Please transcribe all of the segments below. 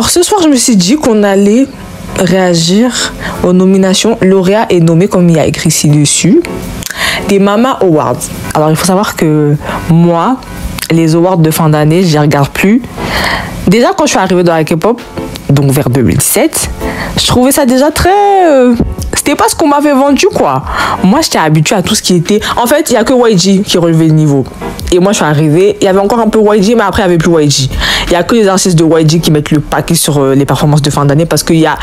Alors, ce soir, je me suis dit qu'on allait réagir aux nominations. Lauréat est nommé, comme il y a écrit ci-dessus, des Mama Awards. Alors, il faut savoir que moi, les awards de fin d'année, je les regarde plus. Déjà, quand je suis arrivée dans la K-pop, donc vers 2007, je trouvais ça déjà très... c'était pas ce qu'on m'avait vendu, quoi. Moi, j'étais habituée à tout ce qui était... En fait, il n'y a que YG qui relevait le niveau. Et moi, je suis arrivée, il y avait encore un peu YG, mais après, il n'y avait plus YG. Il n'y a que les artistes de YG qui mettent le paquet sur les performances de fin d'année parce qu'il y a...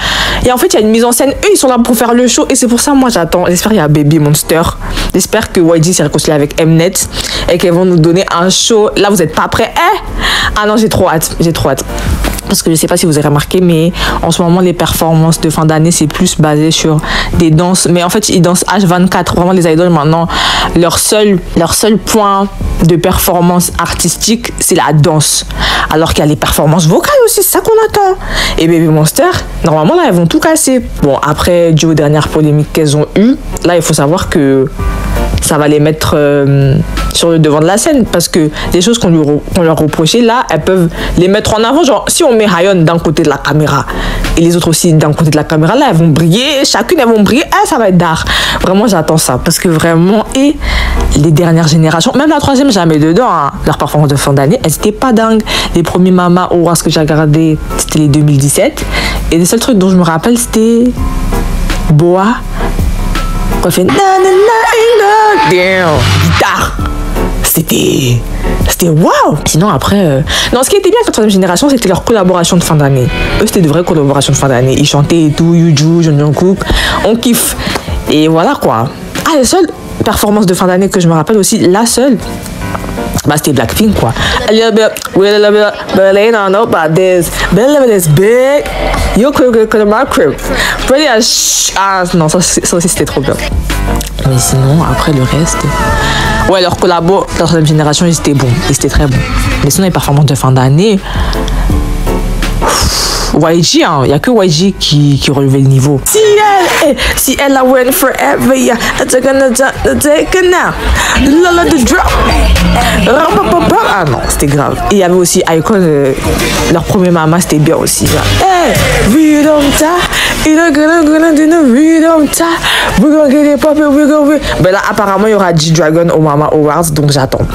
Et en fait, il y a une mise en scène. Eux, ils sont là pour faire le show. Et c'est pour ça, moi, j'attends. J'espère qu'il y a Baby Monster. J'espère que YG s'est réconcilié avec Mnet et qu'elles vont nous donner un show. Là, vous n'êtes pas prêts? Ah non, j'ai trop hâte. J'ai trop hâte. Parce que je ne sais pas si vous avez remarqué, mais en ce moment, les performances de fin d'année, c'est plus basé sur des danses. Mais en fait, ils dansent H24. Vraiment, les idoles, maintenant, leur seul point de performance artistique, c'est la danse. Alors qu'il y a les performances vocales aussi, c'est ça qu'on attend. Et Baby Monster, normalement, là, elles vont tout casser. Bon, après, dû aux dernières polémiques qu'elles ont eues, là, il faut savoir que ça va les mettre sur le devant de la scène parce que les choses qu'on leur reprochait, là, elles peuvent les mettre en avant. Genre, si on met Hayon d'un côté de la caméra et les autres aussi d'un côté de la caméra, là, elles vont briller. Chacune, elles vont briller. Ah, ça va être d'art. Vraiment, j'attends ça parce que vraiment, et les dernières générations, même la troisième, jamais dedans, hein, leur performance de fin d'année, elles étaient pas dingues. Les premiers Mama Awards que j'ai regardé, c'était les 2017. Et les seuls trucs dont je me rappelle, c'était Boa. On fait guitare. C'était waouh. Sinon après non, ce qui était bien avec la troisième génération, c'était leur collaboration de fin d'année. Eux, c'était de vraies collaborations de fin d'année. Ils chantaient et tout, Yuju, Jungkook, on kiffe. Et voilà quoi. Ah, la seule performance de fin d'année que je me rappelle aussi, la seule, bah, c'était Blackpink quoi. A little bit, we a little bit, but I don't know about this. But a little bit is big. You could my crib. Pretty as ah non, ça aussi c'était trop bien. Mais sinon, après le reste, ouais, leur collabo, la troisième génération, ils étaient bons, ils étaient très bons. Mais sinon, les performances de fin d'année, YG, hein, il n'y a que YG qui relevait le niveau. Si elle a went forever, yeah, take a now. Lola the drop. Ah non, c'était grave. Et il y avait aussi Icon, leur premier Mama, c'était bien aussi. Hey, we don't die, we're gonna do no, we don't die, we're gonna get it poppin', we're gonna... Ben là, apparemment, il y aura G-Dragon au Mama Awards, donc j'attends.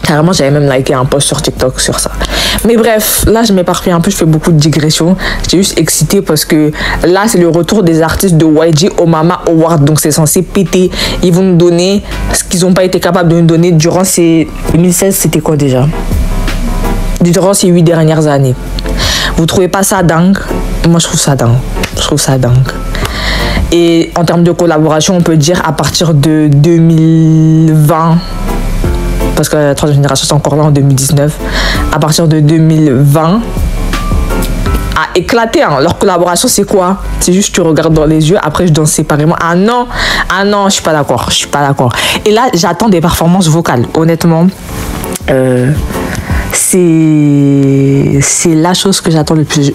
Carrément, j'avais même liké un post sur TikTok sur ça. Mais bref, là, je m'éparpille un peu, je fais beaucoup de digressions. J'étais juste excitée parce que là, c'est le retour des artistes de YG au Mama Award. Donc, c'est censé péter. Ils vont nous donner ce qu'ils n'ont pas été capables de nous donner durant ces... 2016, c'était quoi déjà? Durant ces 8 dernières années. Vous trouvez pas ça dingue? Moi, je trouve ça dingue. Je trouve ça dingue. Et en termes de collaboration, on peut dire à partir de 2020... parce que la troisième génération, c'est encore là en 2019. À partir de 2020, a éclaté. Hein. Leur collaboration, c'est quoi? C'est juste tu regardes dans les yeux, après je danse séparément. Ah non, je suis pas d'accord. Je suis pas d'accord. Et là, j'attends des performances vocales. Honnêtement, c'est la chose que j'attends le plus. Je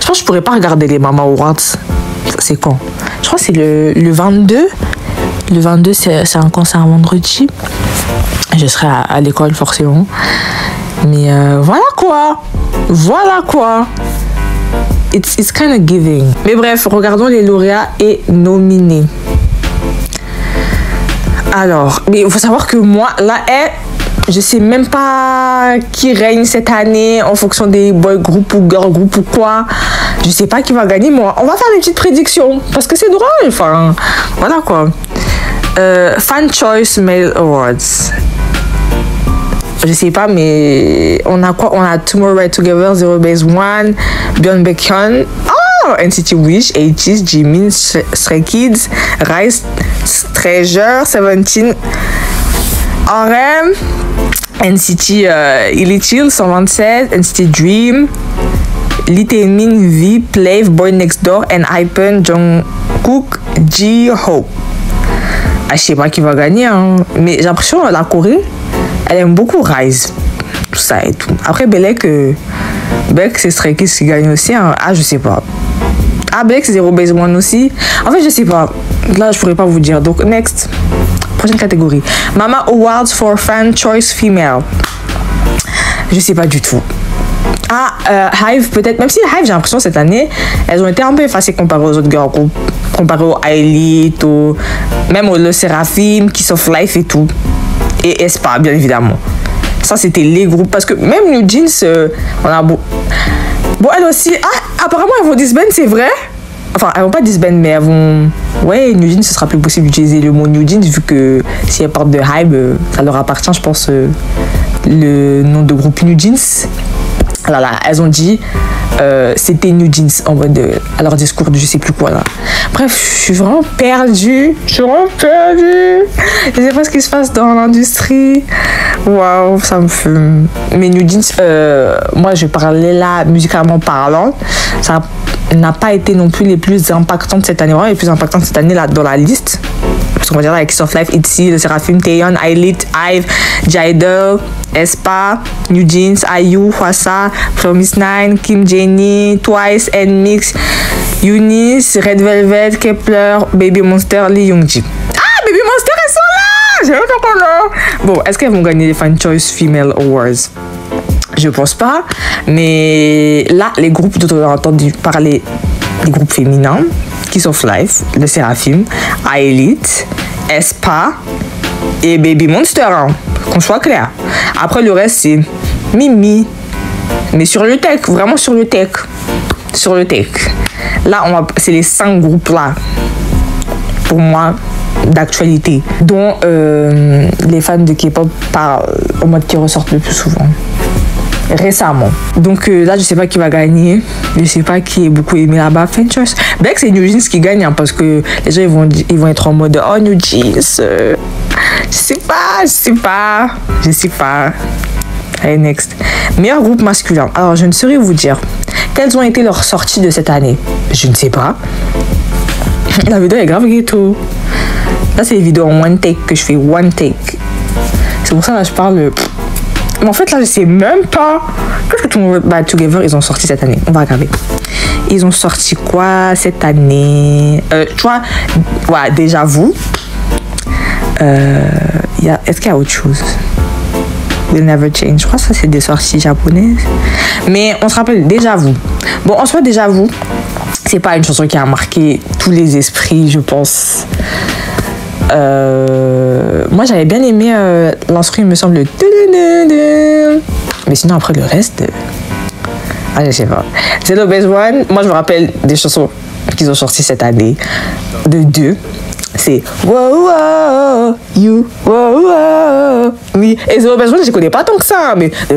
pense que je pourrais pas regarder les Mama Awards. C'est quand? Je crois que c'est le 22. Le 22, c'est un concert un vendredi. Je serai à l'école forcément. Mais voilà quoi. Voilà quoi. It's kind of giving. Mais bref, regardons les lauréats et nominés. Alors, mais il faut savoir que moi, là, je sais même pas qui règne cette année en fonction des boy group ou girl group ou quoi. Je sais pas qui va gagner. Moi, on va faire des petites prédictions parce que c'est drôle. Enfin, voilà quoi. Fan Choice Male Awards. Je sais pas, mais on a quoi? On a Tomorrow Right Together, Zero Base One, Beyond Bacon, NCT Wish, ATEEZ, Jimin, Stray Kids, Rise, Treasure, 17, RM, NCT Illichill, 127, NCT Dream, Lee Taemin, V, Plave, Boy Next Door, Hypen, Jungkook, J-Hope. Ah, je sais pas qui va gagner, hein. Mais j'ai l'impression que la Corée, elle aime beaucoup Rise, tout ça et tout. Après, Belek, c'est Stray Kids qui gagne aussi, hein. Ah, je sais pas. Ah, Belek, c'est Zero Base One aussi. En fait, je sais pas. Là, je pourrais pas vous dire. Donc, next. Prochaine catégorie. Mama Awards for Fan Choice Female. Je sais pas du tout. Hive, peut-être. Même si Hive, j'ai l'impression, cette année, elles ont été un peu effacées comparées aux autres girl groups. Comparées au Elite, même au Le Seraphim, Kiss of Life et tout. Et Aespa, bien évidemment. Ça, c'était les groupes. Parce que même New Jeans, on a beau. Bon, elles aussi. Apparemment, elles vont disband, c'est vrai? Enfin, elles vont pas disband, mais elles vont. Ouais, New Jeans, ce sera plus possible d'utiliser le mot New Jeans, vu que si elles partent de Hive, ça leur appartient, je pense, le nom de groupe New Jeans. Alors là, elles ont dit c'était New Jeans en mode à leur discours de je sais plus quoi là. Bref, je suis vraiment perdue. Je sais pas ce qui se passe dans l'industrie. Waouh, ça me fait. Mais New Jeans, moi je parlais là musicalement parlant. Ça n'a pas été non plus les plus impactantes cette année. Vraiment les plus impactantes cette année là dans la liste. Parce qu'on va dire là, avec Kiss of Life, ITZY, Le Seraphim, Taeyeon, Elite, Hive, Jidal, Aespa, New Jeans, IU, Hwasa, Promise 9, Kim Jennie, Twice, NMIXX, Eunice, Red Velvet, Kepler, Baby Monster, Lee Youngji. Baby Monster, elles sont là! J'ai même pas là. Bon, est-ce qu'elles vont gagner les Fan Choice Female Awards? Je pense pas. Mais là, les groupes dont on a entendu parler, les groupes féminins, Kiss of Life, Le Seraphim, Elite, Aespa et Baby Monster, hein, qu'on soit clair. Après, le reste, c'est Mimi. Mais sur le tech, vraiment sur le tech. Sur le tech. Là, c'est les 5 groupes-là, pour moi, d'actualité, dont les fans de K-pop parlent en mode qui ressortent le plus souvent. Récemment. Donc là, je sais pas qui va gagner. Je sais pas qui est beaucoup aimé là-bas. Fan Choice. Ben que c'est New Jeans qui gagne, hein, parce que les gens ils vont être en mode oh New Jeans. Je sais pas. Allez, next. Meilleur groupe masculin. Alors, je ne saurais vous dire quelles ont été leurs sorties de cette année. Je ne sais pas. La vidéo est grave ghetto. Là, c'est les vidéos en one take que je fais. One take. C'est pour ça que je parle. Mais en fait, là, je sais même pas. Qu'est-ce que tout le monde. Bah, Together, ils ont sorti cette année. On va regarder. Ils ont sorti quoi cette année? Tu vois, ouais, déjà vous. Est-ce qu'il y a autre chose? Will Never Change. Je crois que ça, c'est des sorties japonaises. Mais on se rappelle, déjà vous. Bon, en soi, déjà vous, c'est pas une chanson qui a marqué tous les esprits, je pense. Moi, j'avais bien aimé l'instru, il me semble. Mais sinon, après le reste. Je sais pas. C'est le best one. Moi, je me rappelle des chansons qu'ils ont sorties cette année. De 2. C'est wow, wow, you, wow, wow, me. Et The Best One, je connais pas tant que ça, mais. Je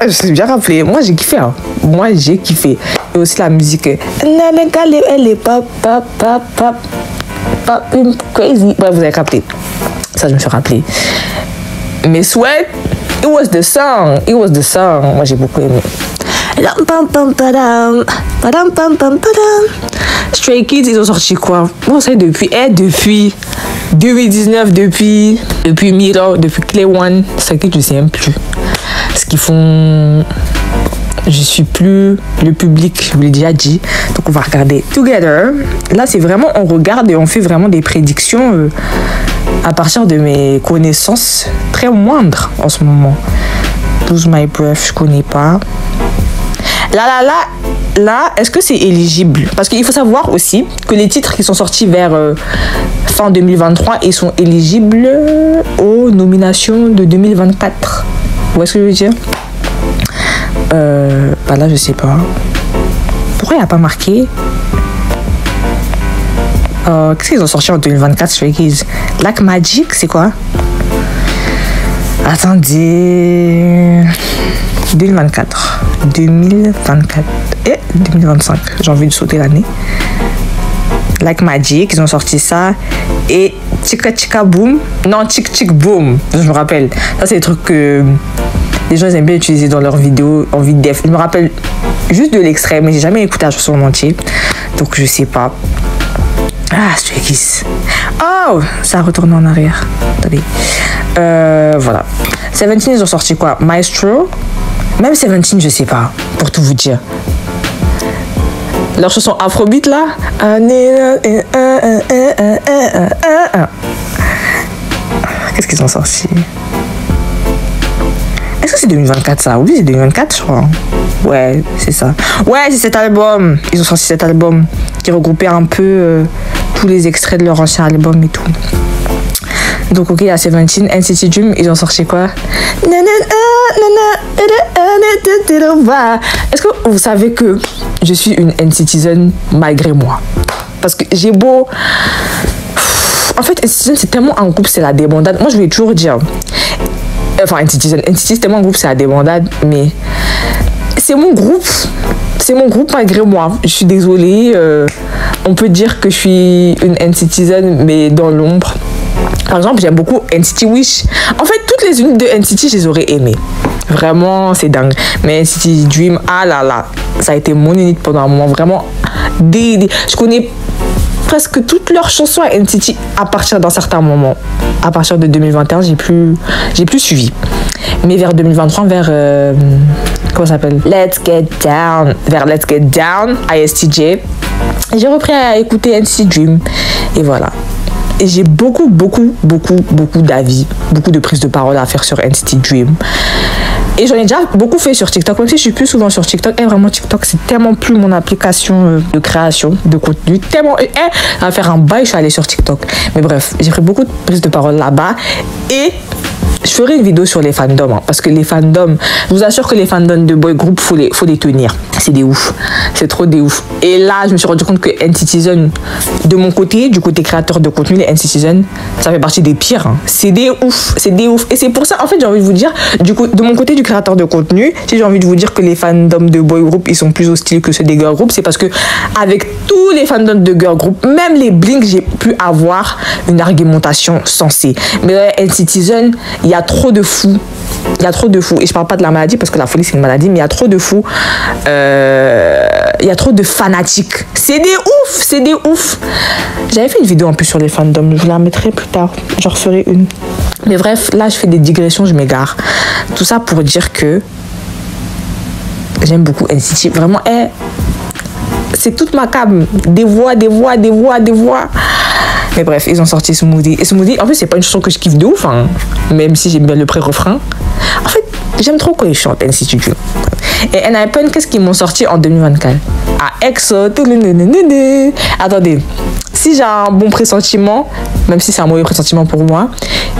suis bien rappelé. Moi, j'ai kiffé. Hein. Moi, j'ai kiffé. Et aussi la musique. Elle est pop, pop, pop, pop, pop, crazy. Ouais, vous avez capté. Ça, je me suis rappelé. Mais Sweat, it was the song. Moi, j'ai beaucoup aimé. Stray Kids, ils ont sorti quoi? Bon, c'est depuis 2019, depuis Mirror, depuis Clay One. Stray Kids, je sais même plus ce qu'ils font. Je suis plus le public, je vous l'ai déjà dit. Donc on va regarder Together. Là, c'est vraiment, on regarde et on fait vraiment des prédictions à partir de mes connaissances très moindres en ce moment. Lose My Breath, je connais pas. Là, est-ce que c'est éligible? Parce qu'il faut savoir aussi que les titres qui sont sortis vers fin 2023, ils sont éligibles aux nominations de 2024. Vous voyez ce que je veux dire? Bah là, je sais pas. Pourquoi il n'y a pas marqué? Qu'est-ce qu'ils ont sorti en 2024, Stray Kids? Black Magic, c'est quoi? Attendez... 2024 et 2025, j'ai envie de sauter l'année. Like Magic, ils ont sorti ça. Et Chika Chika Boom, non, Chick Chick Boom, je me rappelle. Ça, c'est des trucs que les gens aiment bien utiliser dans leurs vidéos en vidéo. Je me rappelle juste de l'extrait, mais j'ai jamais écouté la chanson en entier, donc je sais pas. Stray Kids. Oh, ça retourne en arrière. Attendez. Voilà. 17, ils ont sorti quoi? Maestro. Même 17, je sais pas, pour tout vous dire. Leur chanson Afrobeat là. Qu'est-ce qu'ils ont sorti? Est-ce que c'est 2024 ça? Oui, c'est 2024, je crois. Ouais, c'est ça. Ouais, c'est cet album. Ils ont sorti cet album qui regroupait un peu tous les extraits de leur ancien album et tout. Donc, ok, il y a 17, NCT Dream, ils ont sorti quoi? Est-ce que vous savez que je suis une NCTzen malgré moi? Parce que j'ai beau... En fait, NCTzen, c'est tellement un groupe, c'est la débandade. Moi, je vais toujours dire... Enfin, NCT, c'est tellement un groupe, c'est la débandade, mais c'est mon groupe. C'est mon groupe malgré moi. Je suis désolée. On peut dire que je suis une NCTzen, mais dans l'ombre. Par exemple, j'aime beaucoup NCT Wish. En fait, toutes les unités de NCT, je les aurais aimées. Vraiment, c'est dingue. Mais NCT Dream, ah là là, ça a été mon unité pendant un moment. Vraiment, je connais presque toutes leurs chansons à NCT à partir d'un certain moment. À partir de 2021, j'ai plus suivi. Mais vers 2023, vers... comment ça s'appelle? Let's Get Down. Vers Let's Get Down, ISTJ. J'ai repris à écouter NCT Dream. Et voilà. Et j'ai beaucoup d'avis, beaucoup de prises de parole à faire sur NCT Dream. Et j'en ai déjà beaucoup fait sur TikTok, même si je suis plus souvent sur TikTok. Et vraiment, TikTok, c'est tellement plus mon application de création de contenu. Tellement, à faire un bail, je suis allée sur TikTok. Mais bref, j'ai pris beaucoup de prises de parole là-bas. Et je ferai une vidéo sur les fandoms, hein, parce que les fandoms, je vous assure que les fandoms de boy group, faut les tenir. C'est des ouf. C'est trop des ouf. Et là, je me suis rendu compte que NCTzen, de mon côté, du côté créateur de contenu, les NCTzen, ça fait partie des pires. Hein. C'est des ouf. C'est des ouf. Et c'est pour ça, en fait, j'ai envie de vous dire, du coup, de mon côté du créateur de contenu, si j'ai envie de vous dire que les fandoms de boy group, ils sont plus hostiles que ceux des girl group, c'est parce que avec tous les fandoms de girl group, même les Blink, j'ai pu avoir une argumentation sensée. Mais NCTzen, il y a trop de fous. Il y a trop de fous. Et je parle pas de la maladie parce que la folie c'est une maladie, mais il y a trop de fous. Il y a trop de fanatiques. C'est des ouf. C'est des ouf. J'avais fait une vidéo en plus sur les fandoms. Je vous la mettrai plus tard. J'en referai une. Mais bref, là je fais des digressions, je m'égare. Tout ça pour dire que j'aime beaucoup NCT. Vraiment, c'est toute ma cam. Des voix. Mais bref, ils ont sorti Smoothie. Et Smoothie, en fait, c'est pas une chanson que je kiffe de ouf, hein, même si j'aime bien le pré-refrain. En fait, j'aime trop quand ils chantent NCT. Et NIPEN, qu'est-ce qu'ils m'ont sorti en 2024? À EXO. Attendez, si j'ai un bon pressentiment, même si c'est un mauvais pressentiment pour moi,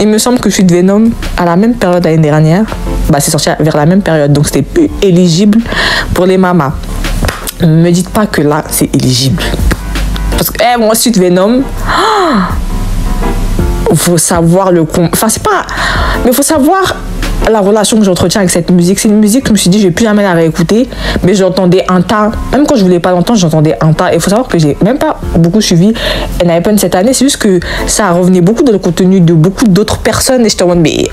il me semble que Sweet Venom, à la même période l'année dernière, bah, c'est sorti vers la même période, donc c'était plus éligible pour les mamas. Ne me dites pas que là, c'est éligible. Parce que moi, Sweet Venom, faut savoir le... Enfin, c'est pas... Mais faut savoir la relation que j'entretiens avec cette musique. C'est une musique que je me suis dit, je vais plus jamais la réécouter. Mais j'entendais un tas. Même quand je voulais pas l'entendre, j'entendais un tas. Et il faut savoir que j'ai même pas beaucoup suivi NIPEN cette année. C'est juste que ça revenait beaucoup dans le contenu de beaucoup d'autres personnes. Et j'étais en mode, mais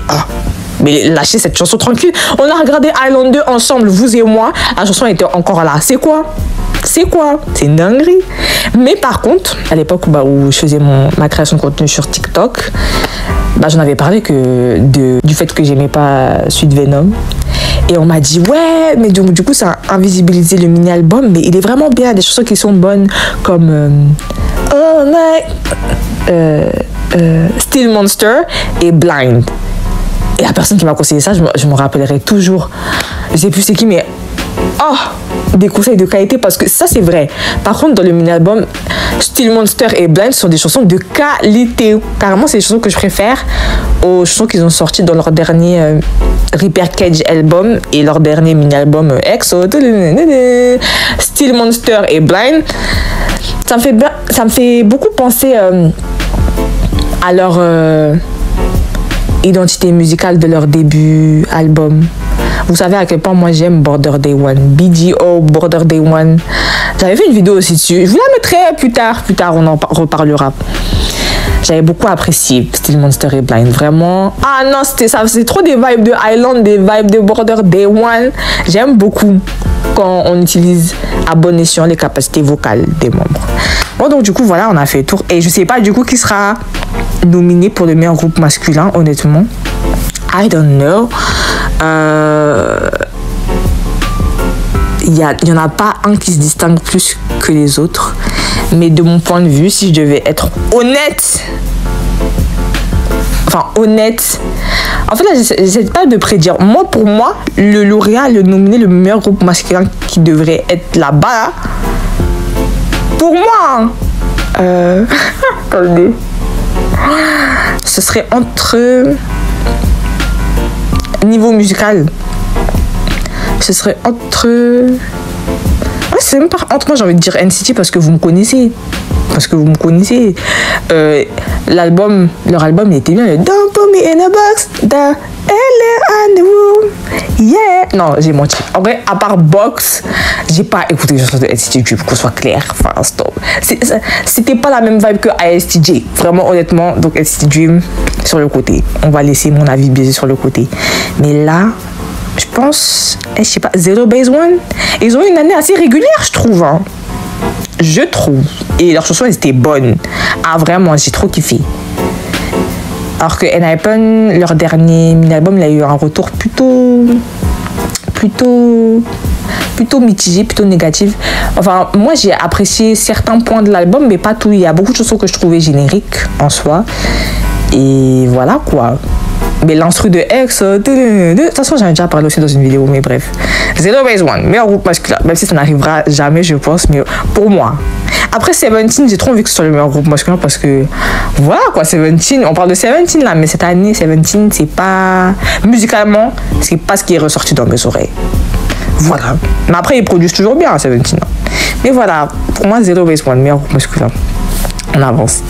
lâchez cette chanson tranquille. On a regardé Island 2 ensemble, vous et moi. La chanson était encore là. C'est quoi? C'est une dinguerie. Mais par contre, à l'époque où je faisais ma création de contenu sur TikTok, j'en avais parlé du fait que j'aimais pas Sweet Venom. Et on m'a dit, ouais, mais du coup, ça a invisibilisé le mini-album. Mais il est vraiment bien. Des chansons qui sont bonnes comme Oh My... Still Monster et Blind. Et la personne qui m'a conseillé ça, je me rappellerai toujours. Je sais plus c'est qui, mais... des conseils de qualité, parce que ça c'est vrai. Par contre, dans le mini-album, Still Monster et Blind sont des chansons de qualité. Carrément, c'est des chansons que je préfère aux chansons qu'ils ont sorties dans leur dernier Repair Cage album et leur dernier mini-album EXO. Still Monster et Blind, ça me fait beaucoup penser à leur identité musicale de leur début album. Vous savez à quel point moi j'aime Border Day One, BDO, Border Day One. J'avais fait une vidéo aussi dessus. Je vous la mettrai plus tard on en reparlera. J'avais beaucoup apprécié Still Monster et Blind, vraiment. Ah non, c'est trop des vibes de Island, des vibes de Border Day One. J'aime beaucoup quand on utilise à bon escient les capacités vocales des membres. Bon, donc du coup, voilà, on a fait le tour. Et je sais pas du coup qui sera nominé pour le meilleur groupe masculin, honnêtement. I don't know. Il y en a pas un qui se distingue plus que les autres. Mais de mon point de vue, si je devais être honnête, En fait, là, j'essaie pas de prédire. Moi, pour moi, le lauréat, le nominé, le meilleur groupe masculin qui devrait être là-bas, pour moi, attendez, ce serait entre niveau musical. Ce serait entre... Ouais, c'est même pas entre, moi j'ai envie de dire NCT parce que vous me connaissez. L'album, leur album il était bien. Don't put me in a box, the in the room, yeah. Non, j'ai menti. En vrai, à part Box, j'ai pas écouté les chansons de NCT pour qu'on soit clair. Enfin, stop. C'était pas la même vibe que ISTJ. Vraiment, honnêtement, donc NCT Dream sur le côté. On va laisser mon avis biaisé sur le côté. Mais là, je pense, je sais pas, Zero Base One, ils ont eu une année assez régulière, je trouve. Hein. Je trouve. Et leurs chansons, elles étaient bonnes. Ah, vraiment, j'ai trop kiffé. Alors que NIPEN, leur dernier mini-album, il a eu un retour plutôt mitigé, plutôt négatif. Enfin, moi, j'ai apprécié certains points de l'album, mais pas tout. Il y a beaucoup de chansons que je trouvais génériques en soi. Et voilà, quoi. Mais l'instru de X, de toute façon, j'en ai déjà parlé aussi dans une vidéo, mais bref. Zero Base One, meilleur groupe masculin, même si ça n'arrivera jamais, je pense, mais pour moi. Après Seventeen, j'ai trop envie que ce soit le meilleur groupe masculin parce que, voilà quoi, Seventeen, on parle de Seventeen là, mais cette année, Seventeen, c'est pas. Musicalement, c'est pas ce qui est ressorti dans mes oreilles. Voilà. Mais après, ils produisent toujours bien, Seventeen. Mais voilà, pour moi, Zero Base One, meilleur groupe masculin. On avance.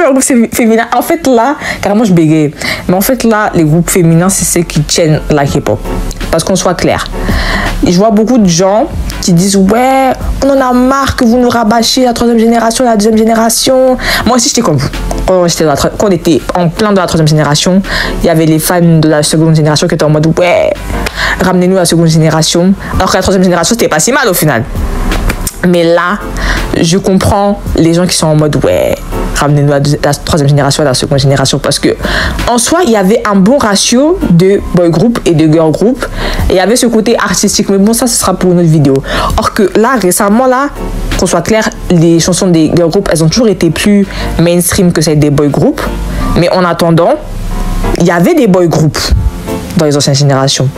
Le groupe féminin, en fait là, carrément je bégaye, mais en fait là, les groupes féminins, c'est ceux qui tiennent la hip-hop. Parce qu'on soit clair. Et je vois beaucoup de gens qui disent ouais, on en a marre que vous nous rabâchiez la troisième génération, la deuxième génération. Moi aussi j'étais comme vous. Quand on était en plein de la troisième génération, il y avait les fans de la seconde génération qui étaient en mode ouais, ramenez-nous la seconde génération. Alors que la troisième génération, c'était pas si mal au final. Mais là, je comprends les gens qui sont en mode ouais, ramenez-nous la troisième génération à la seconde génération, parce que en soi il y avait un bon ratio de boy group et de girl group et il y avait ce côté artistique, mais bon, ça ce sera pour une autre vidéo. Or que là récemment, là, qu'on soit clair, les chansons des girl group, elles ont toujours été plus mainstream que celles des boy group, mais en attendant il y avait des boy group dans les anciennes générations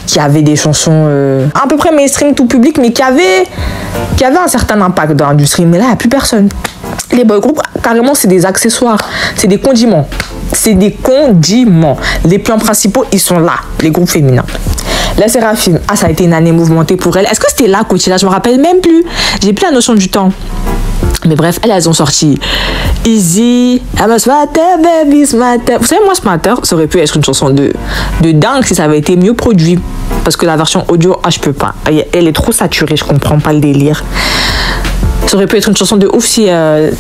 qui avaient des chansons à peu près mainstream tout public, mais qui avaient un certain impact dans l'industrie. Mais là, il n'y a plus personne. Les boy groups, carrément, c'est des accessoires, c'est des condiments. C'est des condiments. Les plans principaux, ils sont là, les groupes féminins. La Séraphine, ça a été une année mouvementée pour elle. Est-ce que c'était là, Coachella? Je me rappelle même plus. J'ai plus la notion du temps. Mais bref, elles ont sorti Easy, I'm a smarter, baby, smarter. Vous savez, moi, Smarter, ça aurait pu être une chanson de dingue si ça avait été mieux produit. Parce que la version audio, je peux pas. Elle est trop saturée, je comprends pas le délire. Ça aurait pu être une chanson de ouf si elle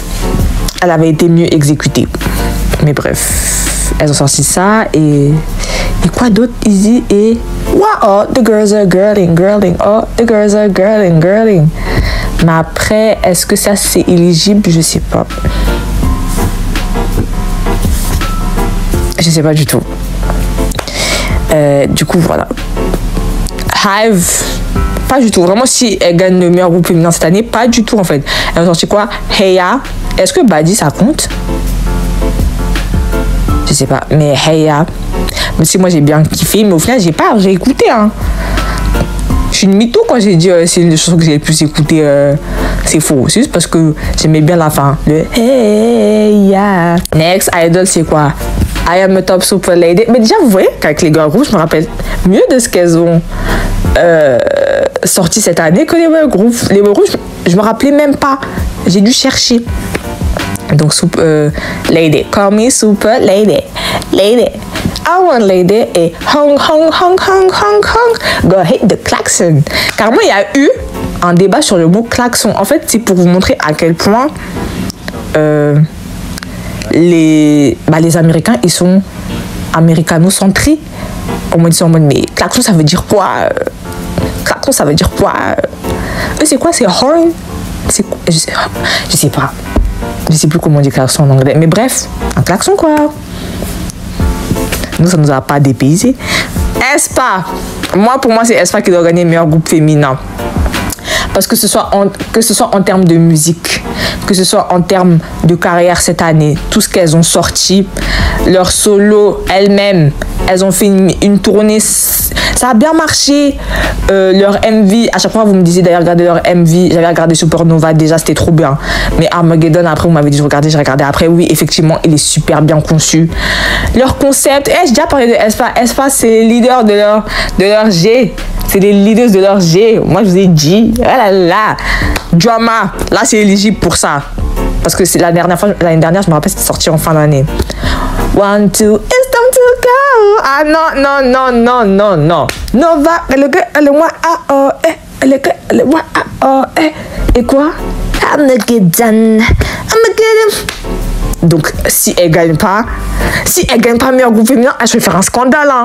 avait été mieux exécutée. Mais bref, elles ont sorti ça et quoi d'autre? Easy et wow, oh, the girls are girling, girling. Oh, the girls are girling, girling. Mais après, est-ce que ça c'est éligible? Je sais pas. Je sais pas du tout. Du coup, voilà. Hive, pas du tout. Vraiment, si elle gagne le meilleur groupe féminin cette année, pas du tout en fait. Elle a sorti quoi? Heya. Est-ce que Badi ça compte? Je sais pas. Mais Heya. Mais si moi j'ai bien kiffé, mais au final j'ai écouté. Hein. Je suis une mytho quand j'ai dit c'est une des chansons que j'ai le plus écouté. C'est faux. C'est juste parce que j'aimais bien la fin. Le Heya. Next Idol, c'est quoi? I am a top super lady. Mais déjà, vous voyez qu'avec les girl groups, je me rappelle mieux de ce qu'elles ont sorti cette année que les boy groups. Les boy groups, je me rappelais même pas. J'ai dû chercher. Donc, lady. Call me super lady. Lady. I want lady et hong hong hong hong hong hong. Go hit the klaxon. Car moi, il y a eu un débat sur le mot klaxon. En fait, c'est pour vous montrer à quel point les Américains, ils sont américano-centrés. On me dit en mode, mais klaxon, ça veut dire quoi? Klaxon, ça veut dire quoi? Eux, c'est quoi? C'est horn? C'est quoi? Je sais pas. Je sais plus comment on dit klaxon en anglais. Mais bref, un klaxon, quoi. Nous, ça nous a pas dépaysé. aespa. Pour moi, c'est aespa qui doit gagner meilleur groupe féminin. Parce que ce soit en termes de musique, que ce soit en termes de carrière cette année, tout ce qu'elles ont sorti, leur solo, elles-mêmes, elles ont fait une tournée, ça a bien marché. Leur MV, à chaque fois vous me disiez d'ailleurs regarder leur MV, j'avais regardé Supernova déjà, c'était trop bien. Mais Armageddon, après vous m'avez dit de regarder, j'ai regardé après, oui effectivement il est super bien conçu. Leur concept, j'ai déjà parlé de aespa, aespa c'est les leaders de leur G. C'est les leaders de leur G. Moi, je vous ai dit, oh là là, drama. Là, c'est éligible pour ça. Parce que c'est l'année dernière, je me rappelle, c'était sorti en fin d'année. 1, 2, it's time to go. Ah non, non, non, non, non, non. Nova, le moi, ah, oh, le moi, ah, oh, et quoi? Armageddon. Donc, si elle gagne pas meilleur groupe féminin, je vais faire un scandale, hein.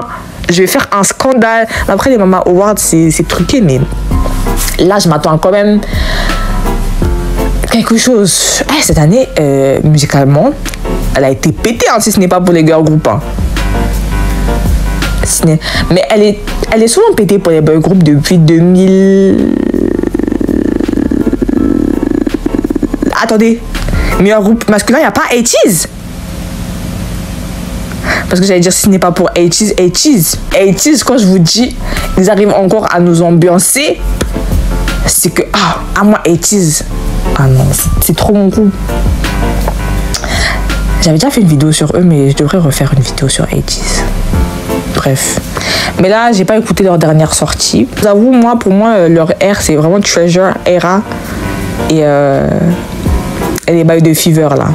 Je vais faire un scandale. Après, les Mama Awards, c'est truqué, mais là, je m'attends quand même quelque chose. Cette année, musicalement, elle a été pétée, hein, si ce n'est pas pour les girl groups. Hein. Mais elle est souvent pétée pour les boy groups depuis 2000. Attendez, meilleur groupe masculin, il n'y a pas 80's. Parce que j'allais dire, si ce n'est pas pour 80's, quand je vous dis, ils arrivent encore à nous ambiancer, c'est que, à moi, 80's. Ah non, c'est trop mon goût. J'avais déjà fait une vidéo sur eux, mais je devrais refaire une vidéo sur 80's. Bref. Mais là, j'ai pas écouté leur dernière sortie. J'avoue, pour moi, leur air, c'est vraiment Treasure, Era et les bails de Fever, là.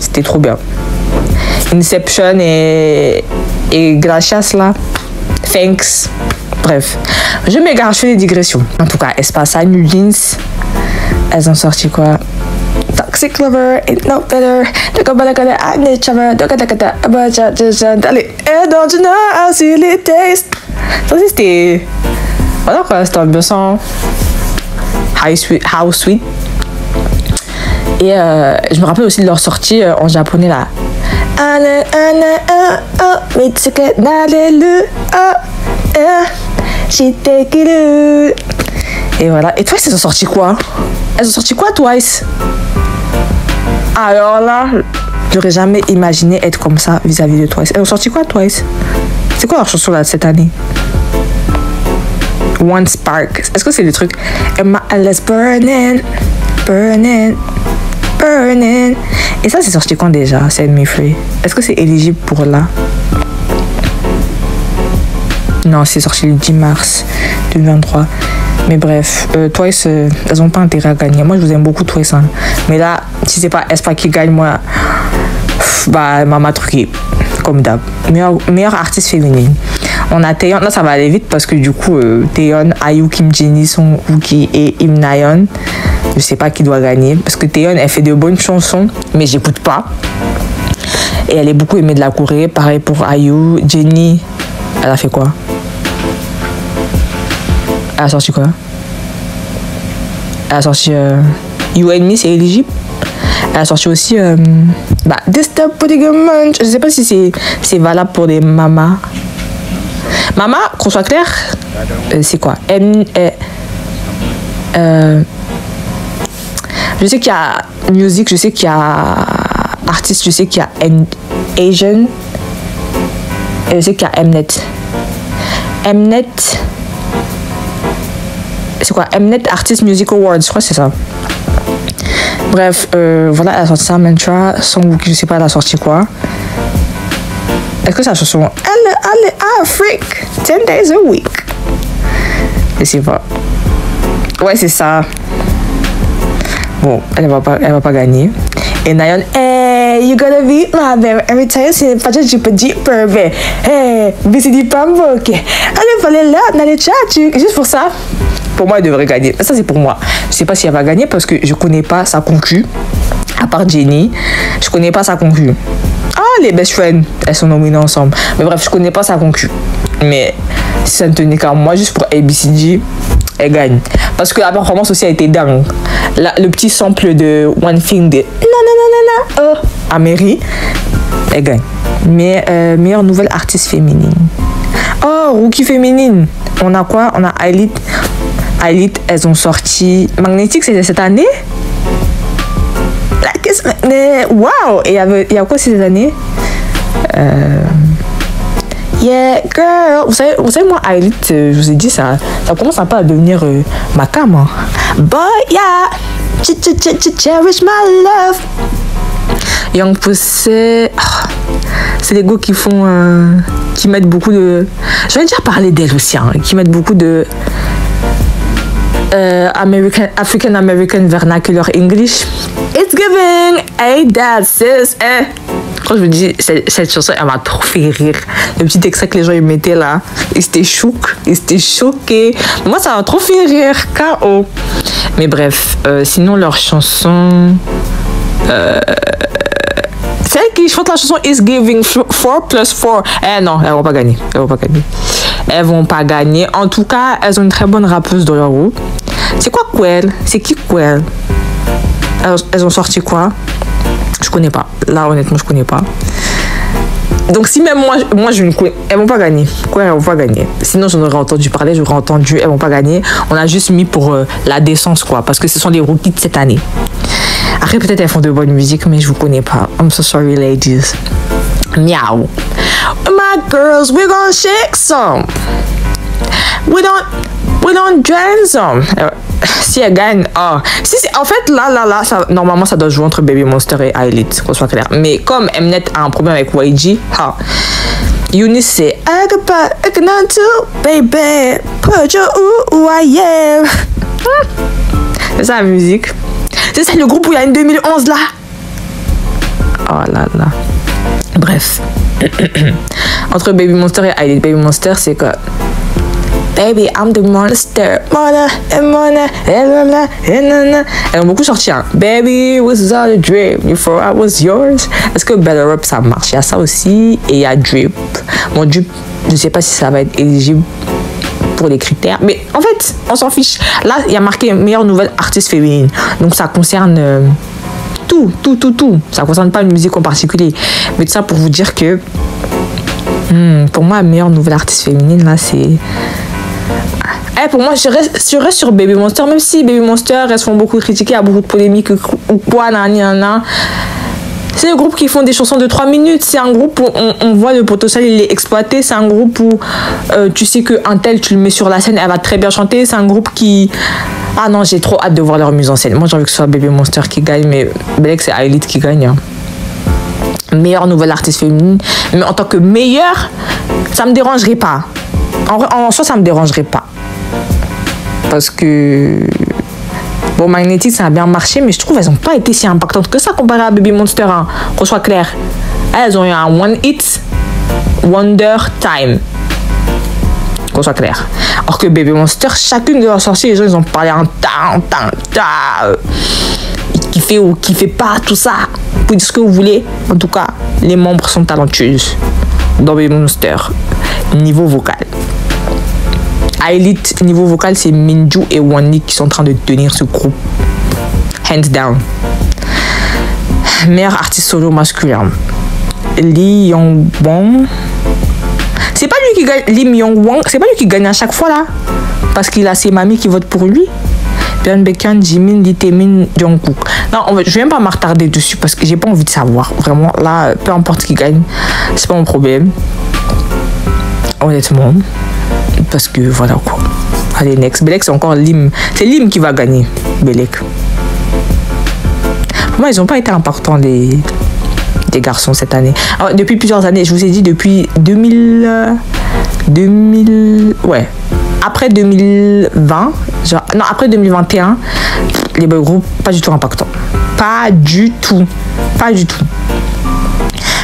C'était trop bien. Inception et Gracias, là. Thanks. Bref. Je m'égare, je fais des digressions. En tout cas, Espasa, New Jeans. Elles ont sorti quoi? Toxic Lover, Ain't No Better. Allez. And don't you know how sweet it tastes? Ça aussi, c'était... Voilà quoi, c'était ambiançant. How sweet. Et je me rappelle aussi de leur sortie en japonais là. Et voilà. Et Twice, elles ont sorti quoi? Elles ont sorti quoi, Twice? Alors là, j'aurais jamais imaginé être comme ça vis-à-vis de Twice. Elles ont sorti quoi, Twice? C'est quoi leur chanson là cette année? One Spark. Est-ce que c'est le truc Emma Alice Burning, Burning, Burning? Et ça, c'est sorti quand déjà? Set Me Free. Est-ce que c'est éligible pour là? Non, c'est sorti le 10 mars 2023. Mais bref, Twice, elles n'ont pas intérêt à gagner. Moi, je vous aime beaucoup, Twice. Hein. Mais là, si c'est pas aespa qui gagne, moi, bah, maman truqué. Comme d'hab. Meilleure artiste féminine. On a Taeyeon. Là, ça va aller vite parce que du coup, Taeyeon, IU, Kim Jennie, Song Wookie et Im Nayeon. Je sais pas qui doit gagner. Parce que Taeyeon, elle fait de bonnes chansons, mais j'écoute pas. Et elle est beaucoup aimée de la Corée. Pareil pour IU. Jennie, elle a fait quoi? Elle a sorti quoi? Elle a sorti You and Me, c'est éligible. Elle a sorti aussi Disturb Pretty Good Munch. Je sais pas si c'est valable pour des mamas. Mama, qu'on soit clair, c'est quoi? Je sais qu'il y a music, je sais qu'il y a artiste, je sais qu'il y a Asian. Et je sais qu'il y a Mnet. Mnet. C'est quoi? Mnet Artist Music Awards, je crois que c'est ça. Bref, voilà, elle a sorti ça, Mantra, Song Wookie, je sais pas, elle a sorti quoi. Est-ce que c'est la chanson Elle Afrique 10 days a week? Je sais pas. Ouais, c'est ça. Bon, elle va pas gagner. Et Nayeon, hey, you gotta be my baby. Every time you see it, just deeper, baby. Hey, BCD Pamboke. Allez, fallait là, n'allez chat. Juste pour ça. Pour moi, elle devrait gagner. Ça, c'est pour moi. Je sais pas si elle va gagner parce que je connais pas sa concu. À part Jennie, je connais pas sa concu. Ah, les best friends, elles sont nominées ensemble. Mais bref, je connais pas sa concu. Mais si ça ne tenait qu'à moi, juste pour ABCD, elle gagne. Parce que la performance aussi a été dingue. Le petit sample de One Thing de à Mary, elle gagne. Mais meilleure nouvelle artiste féminine. Oh, rookie féminine. On a quoi? On a Elite Elite, elles ont sorti... Magnétique, c'était cette année? Mais wow! Et il y a quoi cette année? Yeah, girl! Vous savez moi, Elite, je vous ai dit, ça commence un peu à devenir ma cam. Hein. But yeah! Cherish my love! Young Pussy... C'est les gars qui font... qui mettent beaucoup de... J'avais déjà parlé d'elle aussi, hein, qui mettent beaucoup de... African American vernacular English. It's giving! Hey dad, sis! Eh. Quand je me dis, cette chanson, elle m'a trop fait rire. Le petit extrait que les gens y mettaient là, ils étaient choqués. Moi, ça m'a trop fait rire. K.O. Mais bref, sinon, leur chanson... Celle qui chante la chanson Is Giving 4 plus 4. Eh non, elles vont pas gagner. Elles vont pas gagner. En tout cas, elles ont une très bonne rappeuse dans leur groupe. C'est quoi Quell? C'est qui Quell? Elles ont sorti quoi? Je connais pas. Là, honnêtement, je connais pas. Donc, si même moi je ne connais... Elles vont pas gagner. Quoi, elles vont pas gagner. Sinon, j'en aurais entendu parler, j'aurais entendu. Elles vont pas gagner. On a juste mis pour la décence, quoi. Parce que ce sont les rookies de cette année. Après, peut-être elles font de bonne musique, mais je vous connais pas. I'm so sorry, ladies. Miaou. My girls, we're gonna shake some. We don't drain some. Si elle gagne, en fait, là, normalement, ça doit jouer entre Baby Monster et Elite, qu'on soit clair. Mais comme Mnet a un problème avec YG, Eunice, c'est I can too, baby, put your ooh, I am. C'est ça la musique. C'est ça le groupe où il y a une 2011 là. Oh là là. Bref. Entre Baby Monster et Elite, Baby Monster, c'est quoi? Baby, I'm the monster. Elles ont beaucoup sorti. Hein. Baby, was all a dream before I was yours. Est-ce que Better Up, ça marche? Il y a ça aussi. Et il y a Drip. Bon, Drip, je ne sais pas si ça va être éligible pour les critères. Mais en fait, on s'en fiche. Là, il y a marqué meilleure nouvelle artiste féminine. Donc, ça concerne tout. Ça ne concerne pas une musique en particulier. Mais tout ça pour vous dire que pour moi, la meilleure nouvelle artiste féminine, là, c'est... pour moi, je reste sur Baby Monster, même si Baby Monster, elles se font beaucoup critiquer, il y a beaucoup de polémiques ou quoi, nanana. C'est un groupe qui font des chansons de 3 minutes. C'est un groupe où on voit le potentiel, il est exploité. C'est un groupe où tu sais qu'un tel, tu le mets sur la scène, elle va très bien chanter. C'est un groupe qui... Ah non, j'ai trop hâte de voir leur mise en scène. Moi, j'ai envie que ce soit Baby Monster qui gagne, mais Belek, c'est Elite qui gagne. Hein. Meilleure nouvelle artiste féminine. Mais en tant que meilleure, ça me dérangerait pas. En soi, ça me dérangerait pas. Parce que... Bon, Magnétique, ça a bien marché, mais je trouve qu'elles n'ont pas été si impactantes que ça comparé à Baby Monster, hein, qu'on soit clair. Elles ont eu un One Hit Wonder Time. Qu'on soit clair. Alors que Baby Monster, chacune de leurs sorties, les gens, ils ont parlé un qui fait ou qui fait pas, tout ça. Vous pouvez dire ce que vous voulez. En tout cas, les membres sont talentueuses dans Baby Monster. Niveau vocal. À Elite, niveau vocal, c'est Minju et Wani qui sont en train de tenir ce groupe. Hands down. Meilleur artiste solo masculin. Lee Young-won. C'est pas lui qui gagne. Lee Young-won, c'est pas lui qui gagne à chaque fois là. Parce qu'il a ses mamies qui votent pour lui. Byeon Baekhyun, Jimin, Lee Taemin, Jungkook. Non, je vais même pas m'attarder dessus parce que j'ai pas envie de savoir. Vraiment, là, peu importe qui gagne, c'est pas mon problème. Honnêtement. Parce que voilà quoi. Allez, next. Belek, c'est encore Lim. C'est Lim qui va gagner. Belek. Pour moi, ils n'ont pas été impactants, les garçons, cette année. Alors, depuis plusieurs années, je vous ai dit, depuis 2000. Ouais. Après 2020. Genre, non, après 2021, les boy groups, pas du tout impactants. Pas du tout.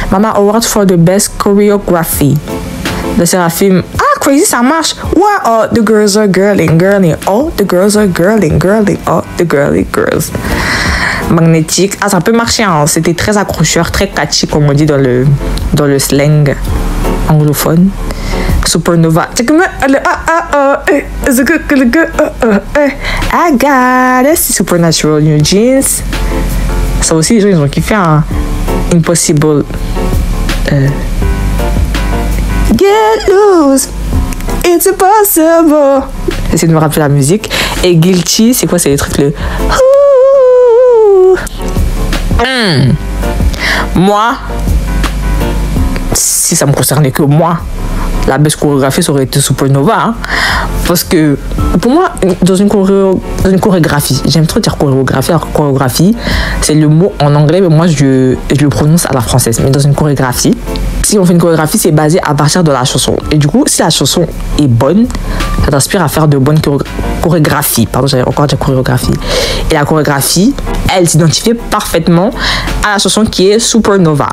Mama Award for the Best Choreography. De Seraphim. Ah, crazy, ça marche. Wow, all the girls are girling. All the girls are girling. All the girly girls. Magnétique. Ah, ça peut marcher. Hein. C'était très accrocheur, très catchy, comme on dit dans le slang anglophone. Supernova. I got it. Supernatural New Jeans. Ça aussi, les gens, ils ont kiffé un Impossible. Get loose, it's impossible. J'essaie de me rappeler la musique. Et Guilty, c'est quoi? C'est les trucs le... Moi, si ça me concernait que moi, la best chorégraphie, ça aurait été Supernova. Hein. Parce que, pour moi, dans une chorégraphie, j'aime trop dire chorégraphie. Alors, chorégraphie, c'est le mot en anglais, mais moi, je le prononce à la française. Mais dans une chorégraphie, si on fait une chorégraphie, c'est basé à partir de la chanson. Et du coup, si la chanson est bonne, ça t'inspire à faire de bonnes chorégraphies. Pardon, j'avais encore dit chorégraphie. Et la chorégraphie, elle s'identifie parfaitement à la chanson qui est Supernova.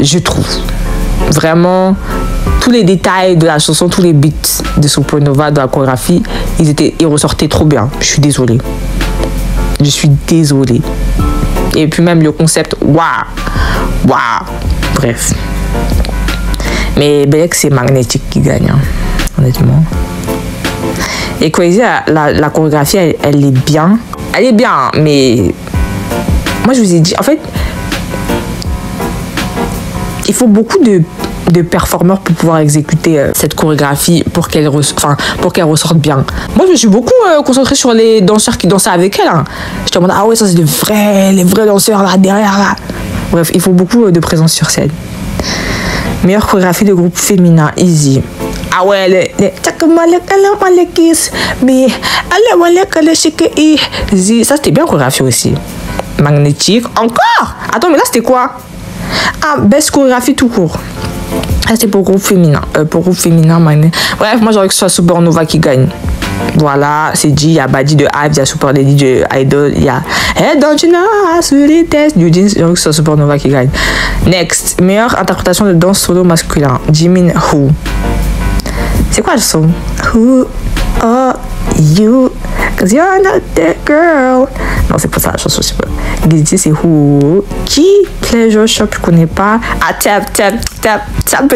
Je trouve. Vraiment, tous les détails de la chanson, tous les beats de Supernova, de la chorégraphie, ils ressortaient trop bien. Je suis désolée. Je suis désolée. Et puis même le concept, waouh. Bref. Mais Belek, c'est Magnétique qui gagne, hein, honnêtement. Et Crazy, la chorégraphie, elle est bien. Elle est bien, mais moi, je vous ai dit, en fait, il faut beaucoup de performeurs pour pouvoir exécuter cette chorégraphie pour qu'elle ressorte bien. Moi, je me suis beaucoup concentrée sur les danseurs qui dansaient avec elle. Hein. Je te demande, ah ouais, ça c'est les vrais danseurs là derrière là. Bref, il faut beaucoup de présence sur scène. Meilleure chorégraphie de groupe féminin, Easy. Ah ouais, ça c'était bien chorégraphié aussi. Magnétique. Encore? Attends, mais là c'était quoi? Ah, best chorégraphie tout court. Ah, c'est pour groupe féminin. Bref, moi j'aurais que ce soit Supernova qui gagne. Voilà, c'est dit, il y a Badi de Hype, il y a Super Lady de Idol, il y a Hey, don't you know, sur les tests du jeans, j'aurais que ce soit Supernova qui gagne. Next, meilleure interprétation de danse solo masculin, Jimin Who. C'est quoi le son? Who are you? Cause you're not that girl. Non, c'est pas ça la chanson, je sais pas. Guilty, c'est Who. Qui? Pleasure Shop, je connais pas. Ah, tap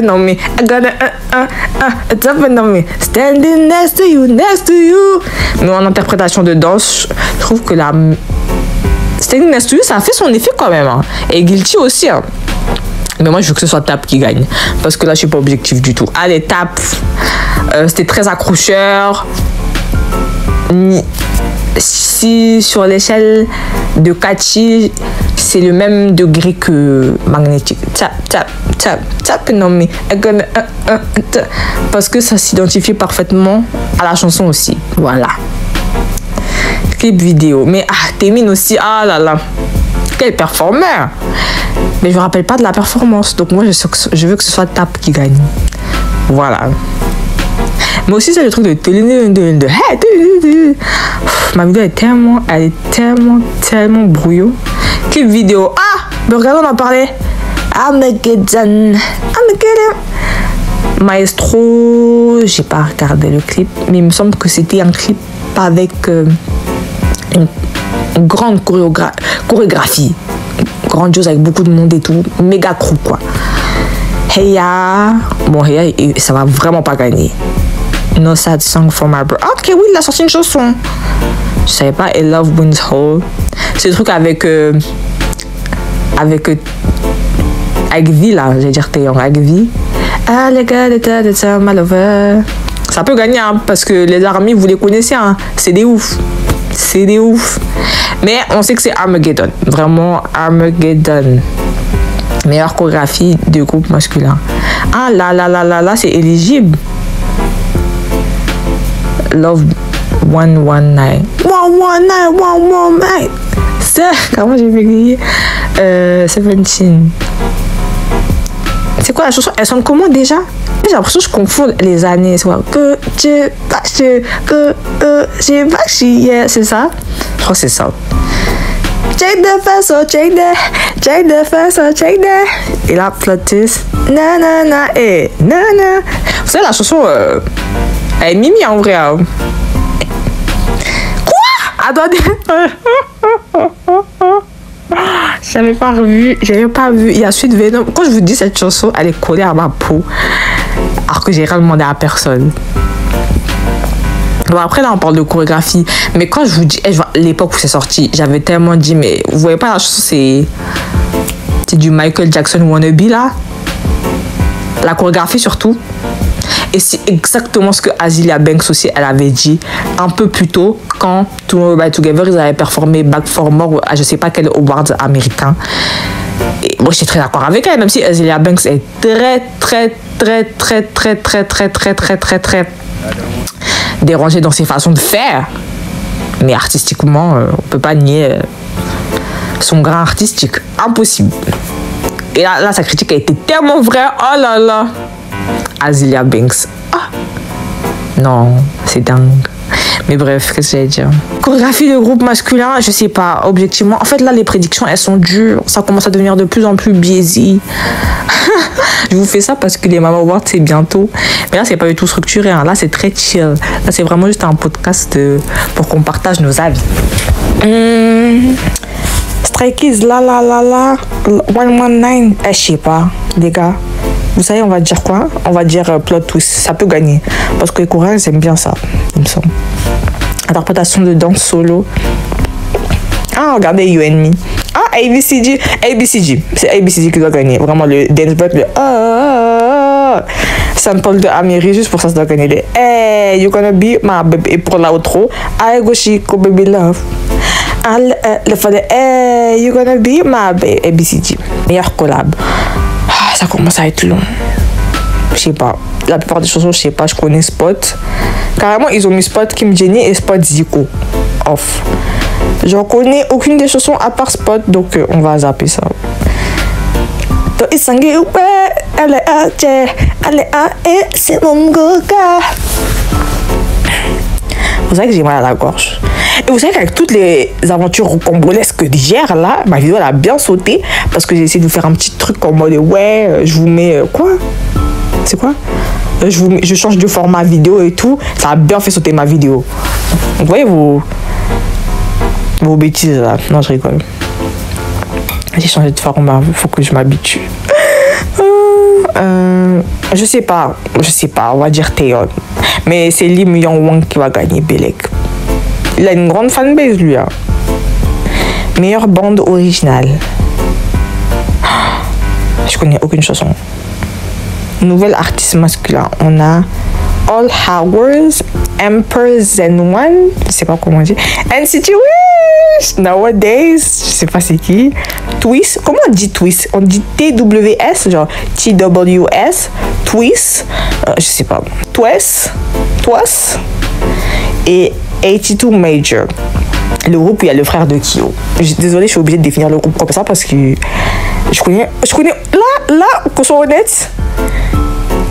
on me. I gotta, tap on me. Standing next to you. Mais en interprétation de danse, je trouve que la Standing next to you, ça a fait son effet quand même. Hein. Et Guilty aussi, hein. Mais moi, je veux que ce soit Tap qui gagne. Parce que là, je suis pas objectif du tout. Allez, Tap. C'était très accrocheur. Si sur l'échelle de Catchy, c'est le même degré que Magnétique. Tap, non mais parce que ça s'identifie parfaitement à la chanson aussi. Voilà. Clip vidéo. Mais Témine aussi, ah là là. Quel performeur! Mais je me rappelle pas de la performance. Donc moi, je veux que ce soit Tap qui gagne. Voilà. Mais aussi, c'est le truc de... Ma vidéo elle est tellement brouillon. Clip vidéo. Ah! Mais regardez, on en parlait. Armageddon. Maestro. J'ai pas regardé le clip. Mais il me semble que c'était un clip avec une grande chorégraphie. Grandiose avec beaucoup de monde et tout. Méga crew, quoi. Heya. Bon, Heya, ça va vraiment pas gagner. No Sad Song for My Bro. Ok, oui, il a sorti une chanson. Je savais pas. Et Love Wins Whole. C'est le truc avec V, là. J'allais dire Taeyong. Avec V. Ah, les gars, my lover. Ça peut gagner, hein, parce que les armies, vous les connaissez, hein. C'est des ouf. Mais on sait que c'est Armageddon. Vraiment Armageddon. Meilleure chorégraphie de groupe masculin. Ah là, c'est éligible. Love 119. 119. C'est comment j'ai fait griller 17. C'est quoi la chanson? Elle sonne comment déjà? J'ai l'impression que je confonds les années. Que j'ai c'est ça? Je crois que c'est ça. Check the first, check the first, check the. Et là, plot twist. Na. Vous savez, la chanson, elle est mimi en vrai. Hein. Quoi? Attendez. J'avais pas vu. Il y a Suite Venom. Quand je vous dis cette chanson, elle est collée à ma peau. Alors que j'ai rien demandé à personne. Bon, après, là, on parle de chorégraphie. Mais quand je vous dis, l'époque où c'est sorti, j'avais tellement dit, mais vous voyez pas la chanson, c'est du Michael Jackson wannabe, là. La chorégraphie, surtout. Et c'est exactement ce que Azealia Banks aussi, elle avait dit un peu plus tôt quand Tomorrow by Together, ils avaient performé Back for More à je sais pas quel award américain. Et moi, je suis très d'accord avec elle, même si Azealia Banks est très dérangée dans ses façons de faire. Mais artistiquement, on peut pas nier son grain artistique. Impossible. Et là, sa critique a été tellement vraie. Oh là là. Azealia Banks. Ah. Non, c'est dingue. Mais bref, qu'est-ce que j'allais dire? Chorégraphie de groupe masculin, je sais pas, objectivement. En fait, là, les prédictions, elles sont dures. Ça commence à devenir de plus en plus biaisé. Je vous fais ça parce que les Mama Awards, c'est bientôt. Mais là, c'est pas du tout structuré. Hein. Là, c'est très chill. Là, c'est vraiment juste un podcast pour qu'on partage nos avis. Stray Kids, 119. Je sais pas, les gars. Vous savez, on va dire quoi? On va dire plot twist. Ça peut gagner. Parce que les Coréens, ils aiment bien ça, il me semble. Interprétation de danse solo. Ah, regardez You and Me. Ah, ABCG. C'est ABCG qui doit gagner. Vraiment, le dance break, le sample de Amiri, juste pour ça doit gagner. Le Hey, you gonna be my baby. Et pour l'outro, I go chico baby love. Le fait de Hey, you gonna be my baby. ABCG. Meilleur collab. Ah, ça commence à être long. Je sais pas. La plupart des chansons, je sais pas, je connais Spot. Carrément, ils ont mis Spot Kim Jenny et Spot Zico. Off. J'en connais aucune des chansons à part Spot, donc on va zapper ça. Vous savez que j'ai mal à la gorge. Et vous savez qu'avec toutes les aventures rocambolesques d'hier, là, ma vidéo elle a bien sauté parce que j'ai essayé de vous faire un petit truc en mode ouais, je vous mets quoi? C'est quoi? Je change de format vidéo et tout. Ça a bien fait sauter ma vidéo. Vous voyez vos bêtises là. Non, je rigole. J'ai changé de format. Il faut que je m'habitue. Je sais pas. On va dire Taeyeon. Mais c'est Lim Young-won qui va gagner Belek. Il a une grande fanbase lui. Hein. Meilleure bande originale. Je connais aucune chanson. Nouvel artiste masculin. On a All Hours, Emperor Zen One, je sais pas comment on dit. NCT Wish, Nowadays, je sais pas c'est qui. Twist, comment on dit Twist? On dit TWS, genre TWS, Twist, je sais pas. Twice, et 82 Major. Le groupe, il y a le frère de Kyo. Désolée, je suis obligée de définir le groupe comme ça parce que je connais, là, qu'on soit honnête,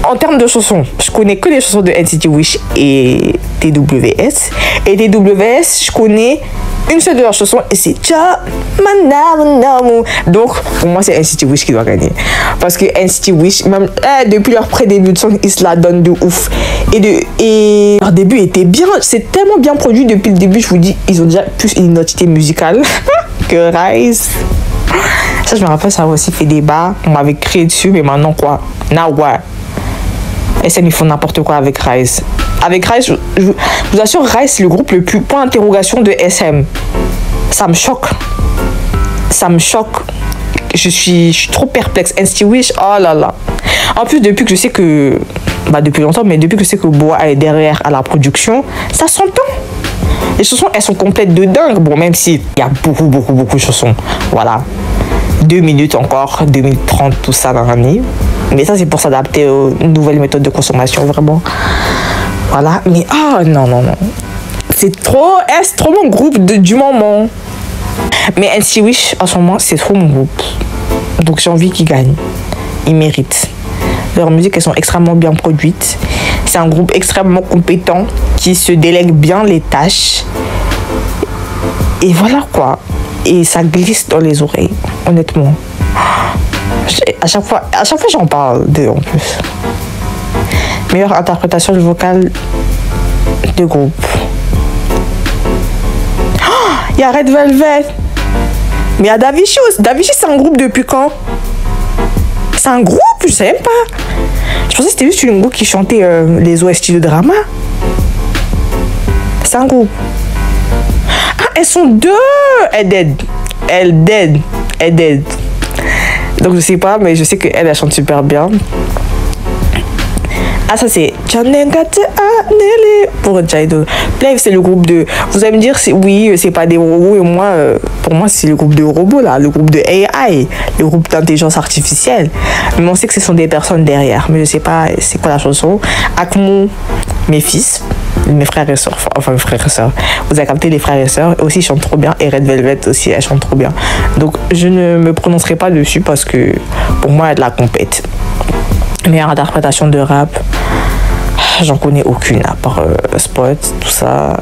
en termes de chansons, je connais que les chansons de NCT Wish et TWS. Et TWS, je connais une seule de leurs chansons et c'est Ja Manamu. Donc, pour moi, c'est NCT Wish qui doit gagner. Parce que NCT Wish, même depuis leur pré-début de son, ils se la donnent de ouf. Et leur début était bien, c'est tellement bien produit depuis le début, je vous dis, ils ont déjà plus une identité musicale que Rise. Ça, je me rappelle, ça a aussi fait débat. On m'avait créé dessus, mais maintenant quoi? Now what? SM, ils font n'importe quoi avec Rise. Avec Rise, je vous assure, Rise, c'est le groupe le plus point d'interrogation de SM. Ça me choque. Je suis trop perplexe. NCT Wish, oh là là. En plus, depuis que je sais que... depuis longtemps, mais depuis que je sais que Boa est derrière à la production, ça s'entend. Les chansons, elles sont complètes de dingue. Bon, même s'il y a beaucoup de chansons. Voilà. 2 minutes encore, 2030, tout ça dans l'année. Mais ça, c'est pour s'adapter aux nouvelles méthodes de consommation, vraiment. Voilà. Mais, non. C'est trop mon groupe du moment. Mais NCT Wish, en ce moment, c'est trop mon groupe. Donc, j'ai envie qu'ils gagnent. Ils méritent. Leurs musiques, elles sont extrêmement bien produites. C'est un groupe extrêmement compétent qui se délègue bien les tâches. Et voilà quoi. Et ça glisse dans les oreilles, honnêtement. À chaque fois j'en parle d'eux en plus. Meilleure interprétation vocale de groupe. Il y a Red Velvet. Mais il y a Davichi aussi. Davichi, c'est un groupe depuis quand? C'est un groupe? Je sais même pas. Je pensais que c'était juste une groupe qui chantait les OST de drama. C'est un groupe. Ah, elles sont deux. Elle dead. Donc je sais pas, mais je sais qu'elle chante super bien. Ah, ça c'est pour Jaido. Plave, c'est le groupe de. Vous allez me dire, oui, c'est pas des robots. Et moi, pour moi, c'est le groupe de robots, là. Le groupe de AI. Le groupe d'intelligence artificielle. Mais on sait que ce sont des personnes derrière. Mais je sais pas c'est quoi la chanson. Akmo, mes fils, mes frères et sœurs. Enfin, mes frères et sœurs. Vous avez capté, les frères et sœurs. Aussi, ils chantent trop bien. Et Red Velvet aussi, elle chante trop bien. Donc, je ne me prononcerai pas dessus parce que pour moi, il y a de la compète. Meilleure interprétation de rap, j'en connais aucune à part Spot, tout ça.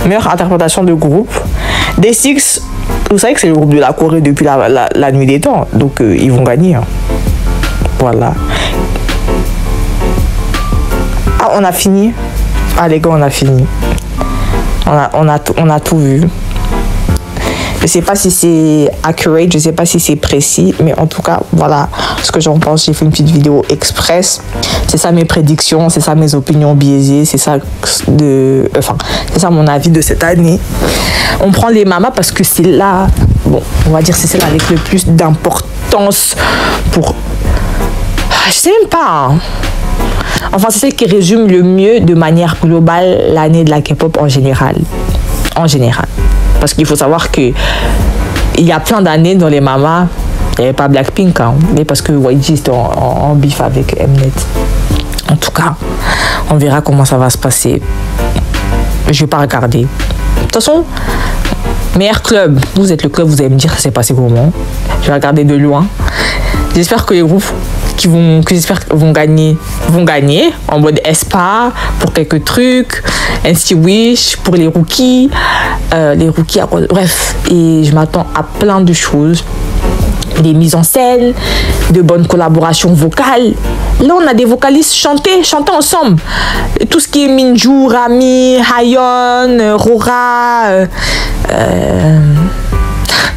Meilleure interprétation de groupe, Day6, vous savez que c'est le groupe de la Corée depuis la nuit des temps, donc ils vont gagner. Hein. Voilà. Ah, on a fini. Ah les gars, on a fini. On a tout vu. Je sais pas si c'est accurate, je sais pas si c'est précis, mais en tout cas, voilà ce que j'en pense. J'ai fait une petite vidéo express. C'est ça mes prédictions, c'est ça mes opinions biaisées, c'est ça c'est ça mon avis de cette année. On prend les mamas parce que c'est là, bon, on va dire c'est celle avec le plus d'importance pour... Je sais même pas. Hein. Enfin, c'est celle qui résume le mieux de manière globale l'année de la K-pop en général. En général. Parce qu'il faut savoir que il y a plein d'années dans les mamas, il n'y avait pas Blackpink, hein, mais parce que YG était en bif avec Mnet. En tout cas, on verra comment ça va se passer. Je ne vais pas regarder. De toute façon, meilleur club, vous êtes le club, vous allez me dire ça s'est passé comment. Je vais regarder de loin. J'espère que les groupes vont gagner en mode ESPA pour quelques trucs, NCT Wish pour les rookies, bref, et je m'attends à plein de choses, des mises en scène, de bonnes collaborations vocales. Là, on a des vocalistes chanter ensemble. Tout ce qui est Minju, Rami, Hayeon, Rora,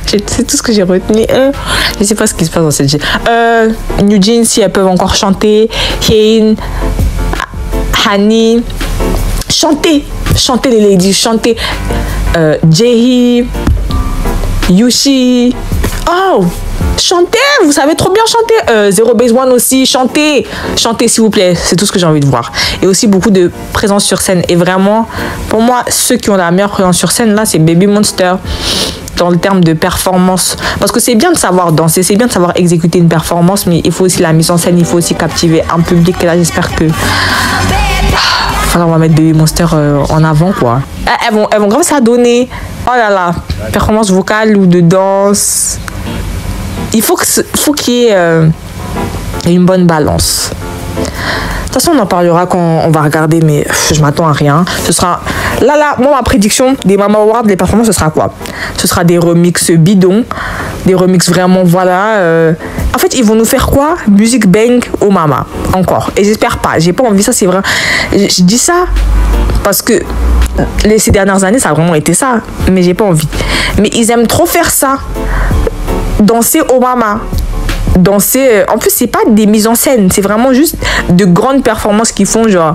c'est tout ce que j'ai retenu. Je sais pas ce qui se passe dans cette New Jeans, si elles peuvent encore chanter. Hein, Hani. Chanter les ladies, chanter. Jaehi, Yushi. Oh, chantez, vous savez trop bien chanter. Zero Base One aussi, chantez s'il vous plaît. C'est tout ce que j'ai envie de voir. Et aussi beaucoup de présence sur scène. Et vraiment, pour moi, ceux qui ont la meilleure présence sur scène, là, c'est Baby Monster. Dans le terme de performance, parce que c'est bien de savoir danser, c'est bien de savoir exécuter une performance, mais il faut aussi la mise en scène, il faut aussi captiver un public. Et là, j'espère que on va mettre Baby Monster en avant, quoi. Elles vont grave ça donner. Oh là là, performance vocale ou de danse. Il faut qu'il y ait une bonne balance. De toute façon, on en parlera quand on va regarder, mais je m'attends à rien. Ce sera... Là, moi, ma prédiction des Mama Awards, les performances, ce sera quoi? Ce sera des remixes bidons, des remixes vraiment, voilà... En fait, ils vont nous faire quoi? Musique bang au Mama, encore. Et j'espère pas, j'ai pas envie, ça c'est vrai. Je dis ça parce que ces dernières années, ça a vraiment été ça, mais j'ai pas envie. Mais ils aiment trop faire ça. Danser au Mama. Danser, en plus c'est pas des mises en scène, c'est vraiment juste de grandes performances qu'ils font, genre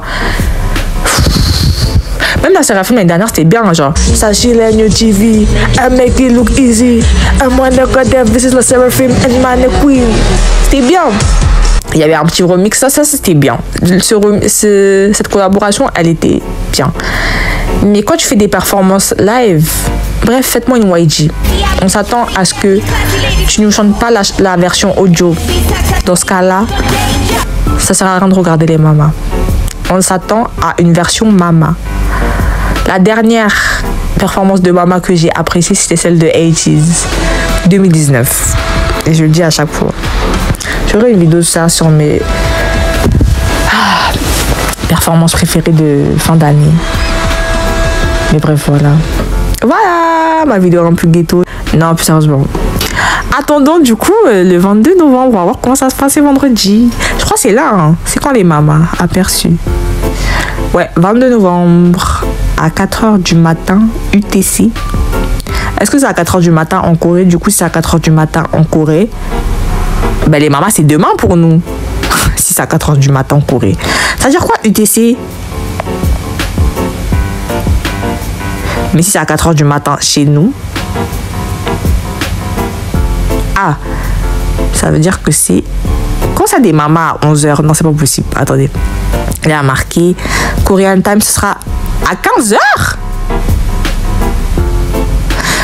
même la Seraphim l'année dernière c'était bien, genre Sachi Lenyo TV, I make it look easy, I'm one of God, this is la Seraphim and my queen. C'était bien. Il y avait un petit remix, ça c'était bien. Cette collaboration, elle était bien. Mais quand tu fais des performances live, bref, faites-moi une YG. On s'attend à ce que tu ne chantes pas la version audio. Dans ce cas-là, ça sert à rien de regarder les mamas. On s'attend à une version mama. La dernière performance de mama que j'ai appréciée, c'était celle de 80s 2019. Et je le dis à chaque fois. J'aurai une vidéo de ça sur mes performances préférées de fin d'année. Mais bref, voilà. Voilà, ma vidéo un peu ghetto. Non, plus sérieusement. Attendons du coup le 22 novembre. On va voir comment ça se passe vendredi. Je crois que c'est là. Hein. C'est quand les mamas aperçus? Ouais, 22 novembre à 4h du matin UTC. Est-ce que c'est à 4h du matin en Corée? Du coup, si c'est à 4h du matin en Corée, ben les mamas, c'est demain pour nous. Si c'est à 4h du matin en Corée. Ça veut dire quoi UTC? Mais si c'est à 4h du matin chez nous, ça veut dire que c'est Quand ça des mamas à 11h, non, c'est pas possible. Attendez. Il a marqué Korean Time, ce sera à 15h.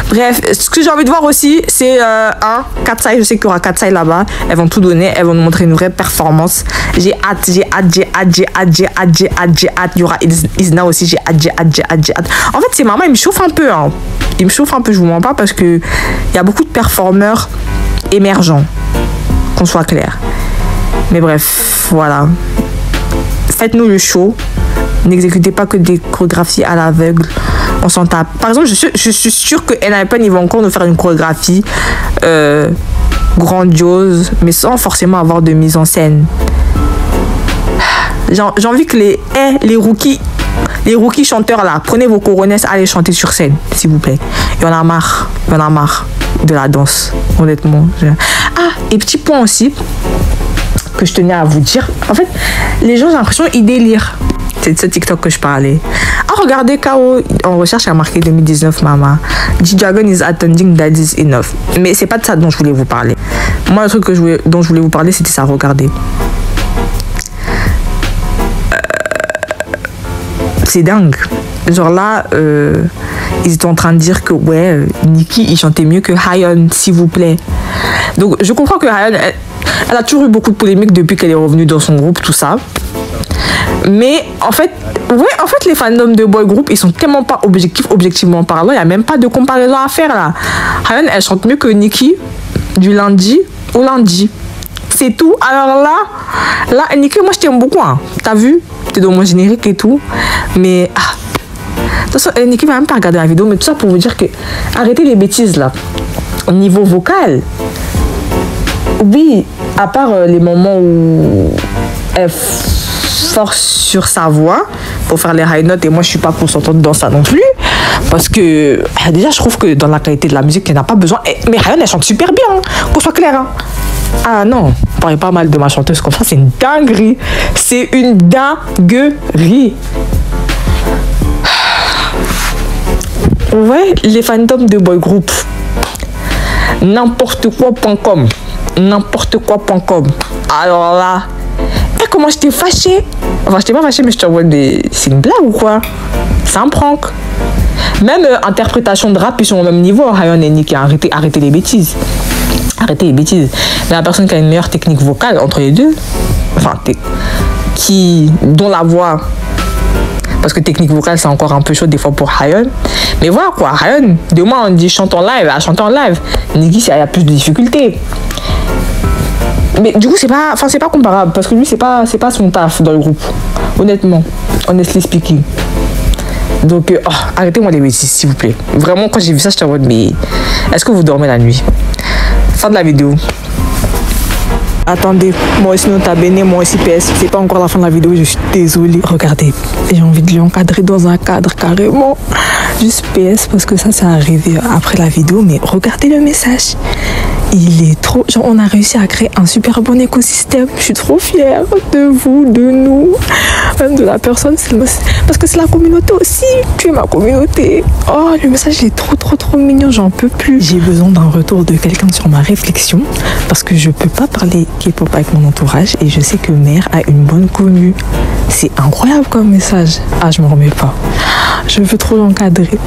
Bref, ce que j'ai envie de voir aussi, c'est Katsai. Je sais qu'il y aura Katsai là-bas. Elles vont tout donner. Elles vont nous montrer une vraie performance. J'ai hâte. Il y aura Isna aussi. J'ai hâte. En fait, ces mamans, ils me chauffent un peu. Hein. Ils me chauffent un peu, je vous mens pas, parce qu'il y a beaucoup de performeurs émergents. Qu'on soit clair. Mais bref, voilà. Faites-nous le show. N'exécutez pas que des chorégraphies à l'aveugle. On s'en tape. Par exemple, je suis sûre que NIPEN, ils vont encore nous faire une chorégraphie grandiose, mais sans forcément avoir de mise en scène. J'ai envie que les rookies chanteurs là, prenez vos coronesses, allez chanter sur scène, s'il vous plaît. Il y en a marre de la danse, honnêtement. Ah, et petit point aussi que je tenais à vous dire. En fait, les gens, j'ai l'impression, ils délirent. C'est de ce TikTok que je parlais. Ah, regardez, K.O. en recherche a marqué 2019, maman. G-Dragon is attending that is enough. Mais c'est pas de ça dont je voulais vous parler. Moi, le truc dont je voulais vous parler, c'était ça. Regardez. C'est dingue. Genre là, ils étaient en train de dire que, ouais, Nicki, il chantait mieux que Hayeon, s'il vous plaît. Donc, je comprends que Hayeon, elle a toujours eu beaucoup de polémiques depuis qu'elle est revenue dans son groupe, tout ça. Mais en fait, les fandoms de boy group, ils sont tellement pas objectivement parlant, il n'y a même pas de comparaison à faire là. Hayeon, elle chante mieux que Nicki du lundi au lundi. C'est tout. Alors là, Nicki, moi je t'aime beaucoup. Hein. T'as vu? T'es dans mon générique et tout. Mais, de toute façon, Nicki va même pas regarder la vidéo, mais tout ça pour vous dire que arrêtez les bêtises là. Au niveau vocal, oui, à part les moments où elle force sur sa voix pour faire les high notes, et moi je suis pas consentante dans ça non plus, parce que déjà je trouve que dans la qualité de la musique elle n'a pas besoin, mais Hayeon elle chante super bien, hein, qu'on soit clair. Hein. Ah non, parlez pas mal de ma chanteuse comme ça, c'est une dinguerie, c'est une dinguerie. Ouais, les fandoms de boy group, n'importe quoi.com, alors là, comment j'étais fâchée. Enfin, j'étais pas fâchée, mais je te vois c'est une blague ou quoi? C'est un prank. Même interprétation de rap, ils sont au même niveau. Hayeon et Nicki, arrêtez les bêtises. Arrêtez les bêtises. Mais la personne qui a une meilleure technique vocale entre les deux, enfin, dont la voix, parce que technique vocale, c'est encore un peu chaud des fois pour Hayeon. Mais voilà quoi, Hayeon, demain on dit chante en live, elle chante en live. Nicki, il y a plus de difficultés. Mais du coup, c'est pas comparable parce que lui, c'est pas son taf dans le groupe. Honnêtement, honestly speaking. Donc, arrêtez-moi les bêtises, s'il vous plaît. Vraiment, quand j'ai vu ça, j'étais en mode, mais est-ce que vous dormez la nuit? Fin de la vidéo. Attendez, moi aussi nota bene, moi aussi PS. C'est pas encore la fin de la vidéo, je suis désolée. Regardez, j'ai envie de lui encadrer dans un cadre carrément. Juste PS parce que ça c'est arrivé après la vidéo, mais regardez le message. Il est trop... Genre, on a réussi à créer un super bon écosystème. Je suis trop fière de vous, de nous, même de la personne. Parce que c'est la communauté aussi. Tu es ma communauté. Oh, le message, il est trop mignon. J'en peux plus. J'ai besoin d'un retour de quelqu'un sur ma réflexion. Parce que je peux pas parler K-pop avec mon entourage. Et je sais que Mère a une bonne commu. C'est incroyable comme message. Ah, je m'en remets pas. Je veux trop l'encadrer.